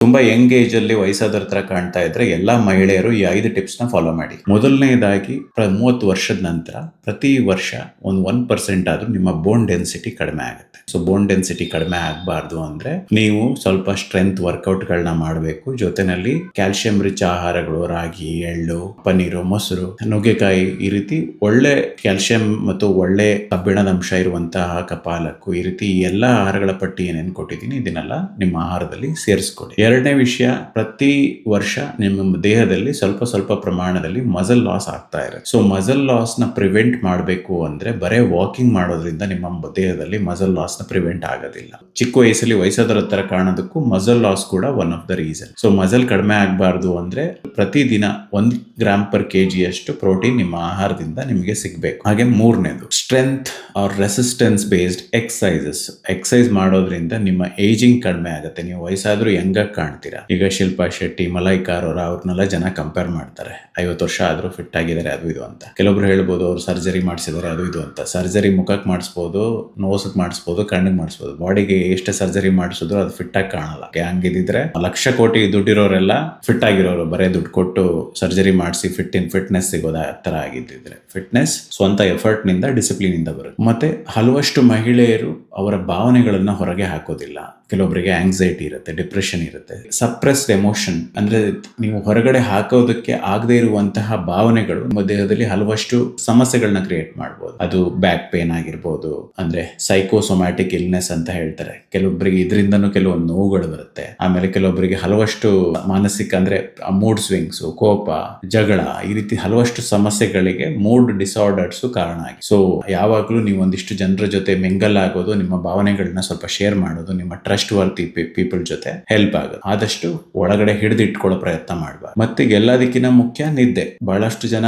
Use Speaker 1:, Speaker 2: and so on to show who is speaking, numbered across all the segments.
Speaker 1: ತುಂಬಾ Young age ಅಲ್ಲಿ ವಯಸ್ಸಾದವ್ರ ತರ ಕಾಣ್ತಾ ಇದ್ರೆ ಎಲ್ಲಾ ಮಹಿಳೆಯರು ಈ 5 ಟಿಪ್ಸ್ ನ ಫಾಲೋ ಮಾಡಿ. ಮೊದಲನೇದಾಗಿ 30 ವರ್ಷದ ನಂತರ ಪ್ರತಿ ವರ್ಷ ಒಂದು 1% ಆದ್ರೂ ನಿಮ್ಮ ಬೋನ್ ಡೆನ್ಸಿಟಿ ಕಡಿಮೆ ಆಗುತ್ತೆ. ಸೊ ಬೋನ್ ಡೆನ್ಸಿಟಿ ಕಡಿಮೆ ಆಗಬಾರ್ದು ಅಂದ್ರೆ ನೀವು ಸ್ವಲ್ಪ ಸ್ಟ್ರೆಂತ್ ವರ್ಕೌಟ್ ಗಳನ್ನ ಮಾಡಬೇಕು. ಜೊತೆನಲ್ಲಿ ಕ್ಯಾಲ್ಸಿಯಂ ರಿಚ್ ಆಹಾರಗಳು, ರಾಗಿ, ಎಳ್ಳು, ಪನ್ನೀರು, ಮೊಸರು, ನುಗ್ಗೆಕಾಯಿ, ಈ ರೀತಿ ಒಳ್ಳೆ ಕ್ಯಾಲ್ಸಿಯಂ ಮತ್ತು ಒಳ್ಳೆ ಕಬ್ಬಿಣದ ಅಂಶ ಇರುವಂತಹ ಕಪಾಲಕ್ಕು, ಈ ರೀತಿ ಎಲ್ಲ ಆಹಾರಗಳ ಪಟ್ಟಿ ಏನೇನು ಕೊಟ್ಟಿದ್ದೀನಿ ಇದನ್ನೆಲ್ಲ ನಿಮ್ಮ ಆಹಾರದಲ್ಲಿ ಸೇರಿಸ್ಕೊಡಿ. ಎರಡನೇ ವಿಷಯ, ಪ್ರತಿ ವರ್ಷ ನಿಮ್ಮ ದೇಹದಲ್ಲಿ ಸ್ವಲ್ಪ ಸ್ವಲ್ಪ ಪ್ರಮಾಣದಲ್ಲಿ ಮಸಲ್ ಲಾಸ್ ಆಗ್ತಾ ಇರುತ್ತೆ. ಸೊ ಮಸಲ್ ಲಾಸ್ ನ ಪ್ರಿವೆಂಟ್ ಮಾಡಬೇಕು ಅಂದ್ರೆ ಬರೇ ವಾಕಿಂಗ್ ಮಾಡೋದ್ರಿಂದ ನಿಮ್ಮ ದೇಹದಲ್ಲಿ ಮಸಲ್ ಲಾಸ್ ನ ಪ್ರಿವೆಂಟ್ ಆಗೋದಿಲ್ಲ. ಚಿಕ್ಕ ವಯಸ್ಸಲ್ಲಿ ವಯಸ್ಸಾದರ ತರ ಕಾಣೋದಕ್ಕೂ ಮಸಲ್ ಲಾಸ್ ಕೂಡ one of the reason. So muscle ಕಡಿಮೆ ಆಗಬಾರ್ದು ಅಂದ್ರೆ ಪ್ರತಿದಿನ 1 ಗ್ರಾಮ್ ಪರ್ ಕೆಜಿ ಅಷ್ಟು ಪ್ರೋಟೀನ್ ನಿಮ್ಮ ಆಹಾರದಿಂದ ನಿಮಗೆ ಸಿಗಬೇಕು. ಹಾಗೆ ಮೂರನೇದು, strength R resistance based exercises. Exercise ಮಾಡೋದ್ರಿಂದ ನಿಮ್ಮ ಏಜಿಂಗ್ ಕಡಿಮೆ ಆಗುತ್ತೆ. ನೀವು ವಯಸ್ಸಾದ್ರೂ ಯಂಗಾಗಿ ಕಾಣ್ತೀರಾ. ಈಗ ಶಿಲ್ಪಾ ಶೆಟ್ಟಿ, ಮಲೈಕಾ ಅರೋರಾ ಅವ್ರನ್ನೆಲ್ಲ ಜನ ಕಂಪೇರ್ ಮಾಡ್ತಾರೆ. 50 ವರ್ಷ ಆದ್ರೂ ಫಿಟ್ ಆಗಿದ್ದಾರೆ ಅದು ಇದು ಅಂತ. ಕೆಲವೊಬ್ರು ಹೇಳ್ಬೋದು ಅವ್ರು ಸರ್ಜರಿ ಮಾಡಿಸಿದ್ದಾರೆ ಅದು ಇದು ಅಂತ. ಸರ್ಜರಿ ಮುಖಕ್ಕೆ ಮಾಡಿಸ್ಬೋದು, ನೋಸಕ್ ಮಾಡಿಸ್ಬೋದು, ಕಣ್ಣಿಗೆ ಮಾಡಿಸ್ಬೋದು. ಬಾಡಿಗೆ ಎಷ್ಟು ಸರ್ಜರಿ ಮಾಡಿಸಿದ್ರು ಅದು ಫಿಟ್ ಆಗಿ ಕಾಣಲ್ಲ. ಹಂಗಿದ್ರೆ ಲಕ್ಷ ಕೋಟಿ ದುಡ್ಡಿರೋರೆಲ್ಲ ಫಿಟ್ ಆಗಿರೋರು, ಬರೇ ದುಡ್ಡು ಕೊಟ್ಟು ಸರ್ಜರಿ ಮಾಡಿಸಿ ಫಿಟ್ನೆಸ್ ಸಿಗೋದ ತರ ಆಗಿದ್ದಿದ್ರೆ. ಫಿಟ್ನೆಸ್ ಸ್ವಂತ ಎಫರ್ಟ್ ನಿಂದ, ಡಿಸಿಪ್ಲಿನ್ ಇಂದ ಬರುತ್ತೆ. ಮತ್ತೆ ಹಲವಷ್ಟು ಮಹಿಳೆಯರು ಅವರ ಭಾವನೆಗಳನ್ನ ಹೊರಗೆ ಹಾಕೋದಿಲ್ಲ. ಕೆಲವೊಬ್ಬರಿಗೆ ಆಂಗ್ಸೈಟಿ ಇರುತ್ತೆ, ಡಿಪ್ರೆಷನ್ ಇರುತ್ತೆ. ಸಪ್ರೆಸ್ಡ್ ಎಮೋಷನ್ ಅಂದ್ರೆ ನೀವು ಹೊರಗಡೆ ಹಾಕೋದಕ್ಕೆ ಆಗದೆ ಇರುವಂತಹ ಭಾವನೆಗಳು ನಿಮ್ಮ ದೇಹದಲ್ಲಿ ಹಲವಷ್ಟು ಸಮಸ್ಯೆಗಳನ್ನ ಕ್ರಿಯೇಟ್ ಮಾಡಬಹುದು. ಅದು ಬ್ಯಾಕ್ ಪೇನ್ ಆಗಿರ್ಬೋದು, ಅಂದ್ರೆ ಸೈಕೋಸೊಮ್ಯಾಟಿಕ್ ಇಲ್ನೆಸ್ ಅಂತ ಹೇಳ್ತಾರೆ. ಕೆಲವೊಬ್ಬರಿಗೆ ಇದರಿಂದನೂ ಕೆಲವೊಂದು ನೋವುಗಳು ಬರುತ್ತೆ. ಆಮೇಲೆ ಕೆಲವೊಬ್ಬರಿಗೆ ಹಲವಷ್ಟು ಮಾನಸಿಕ ಅಂದ್ರೆ ಮೂಡ್ ಸ್ವಿಂಗ್ಸ್, ಕೋಪ, ಜಗಳ, ಈ ರೀತಿ ಹಲವಷ್ಟು ಸಮಸ್ಯೆಗಳಿಗೆ ಮೂಡ್ ಡಿಸಾರ್ಡರ್ಸ್ ಕಾರಣ ಆಗಿ. ಸೊ ಯಾವಾಗ್ಲೂ ನೀವು ಒಂದಿಷ್ಟು ಜನರ ಜೊತೆ ಮಿಂಗಲ್ ಆಗೋದು, ನಿಮ್ಮ ಭಾವನೆಗಳನ್ನ ಸ್ವಲ್ಪ ಶೇರ್ ಮಾಡೋದು, ನಿಮ್ಮ ಟ್ರಸ್ಟ್ ವರ್ತಿ ಪೀಪಲ್ ಜೊತೆ ಹೆಲ್ಪ್ ಆಗುತ್ತೆ. ಆದಷ್ಟು ಒಳಗಡೆ ಹಿಡಿದಿಟ್ಕೊಳ್ಳೋ ಪ್ರಯತ್ನ ಮಾಡಬಾರ್ದು. ಮತ್ತೆ ಎಲ್ಲದಕ್ಕಿಂತ ಮುಖ್ಯ ನಿದ್ದೆ. ಬಹಳಷ್ಟು ಜನ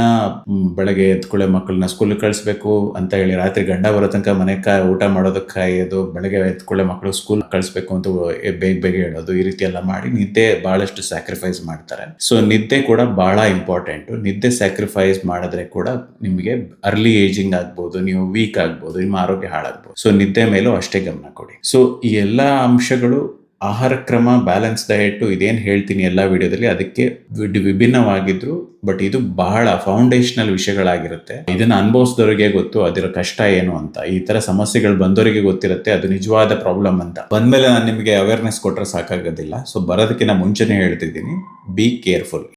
Speaker 1: ಬೆಳಗ್ಗೆ ಎದ್ಕೊಳ್ಳೆ ಮಕ್ಕಳನ್ನ ಸ್ಕೂಲ್ ಕಳಿಸ್ಬೇಕು ಅಂತ ಹೇಳಿ ರಾತ್ರಿ ಗಂಡ ಬರೋ ತನಕ ಮನೆ ಊಟ ಮಾಡೋದಕ್ಕೆ ಕಾಯೋದು, ಬೆಳಗ್ಗೆ ಎದ್ಕೊಳ್ಳೆ ಮಕ್ಕಳು ಸ್ಕೂಲ್ ಕಳಿಸ್ಬೇಕು ಅಂತ ಬೇಗ ಹೇಳೋದು, ಈ ರೀತಿ ಎಲ್ಲ ಮಾಡಿ ನಿದ್ದೆ ಬಹಳಷ್ಟು ಸ್ಯಾಕ್ರಿಫೈಸ್ ಮಾಡ್ತಾರೆ. ಸೊ ನಿದ್ದೆ ಕೂಡ ಬಹಳ ಇಂಪಾರ್ಟೆಂಟ್. ನಿದ್ದೆ ಸ್ಯಾಕ್ರಿಫೈಸ್ ಮಾಡಿದ್ರೆ ಕೂಡ ನಿಮಗೆ ಅರ್ಲಿ ಏಜಿಂಗ್ ಆಗ್ಬೋದು, ನೀವು ವೀಕ್ ಆಗ್ಬೋದು, ನಿಮ್ಮ ಆರೋಗ್ಯ ಹಾಳಾಗ್ಬೋದು. ಸೊ ನಿದ್ದೆ ಮೇಲೂ ಅಷ್ಟೇ ಗಮನ ಕೊಡಿ. ಸೊ ಈ ಎಲ್ಲಾ ಅಂಶಗಳು, ಆಹಾರ ಕ್ರಮ, ಬ್ಯಾಲೆನ್ಸ್ ಡಯಟ್, ಇದೇನು ಹೇಳ್ತೀನಿ ಎಲ್ಲ ವಿಡಿಯೋದಲ್ಲಿ ಅದಕ್ಕೆ ವಿಭಿನ್ನವಾಗಿದ್ರು, ಬಟ್ ಇದು ಬಹಳ ಫೌಂಡೇಶನಲ್ ವಿಷಯಗಳಾಗಿರುತ್ತೆ. ಇದನ್ನ ಅನುಭವಿಸಿದವರಿಗೆ ಗೊತ್ತು ಅದರ ಕಷ್ಟ ಏನು ಅಂತ. ಈ ತರ ಸಮಸ್ಯೆಗಳು ಬಂದವರಿಗೆ ಗೊತ್ತಿರುತ್ತೆ ಅದು ನಿಜವಾದ ಪ್ರಾಬ್ಲಮ್ ಅಂತ. ಬಂದ್ಮೇಲೆ ನಾನು ನಿಮಗೆ ಅವೇರ್ನೆಸ್ ಕೊಟ್ರೆ ಸಾಕಾಗೋದಿಲ್ಲ. ಸೊ ಬರೋದಕ್ಕಿಂತ ಮುಂಚೆನೇ ಹೇಳ್ತಿದ್ದೀನಿ, ಬಿ ಕೇರ್ಫುಲ್.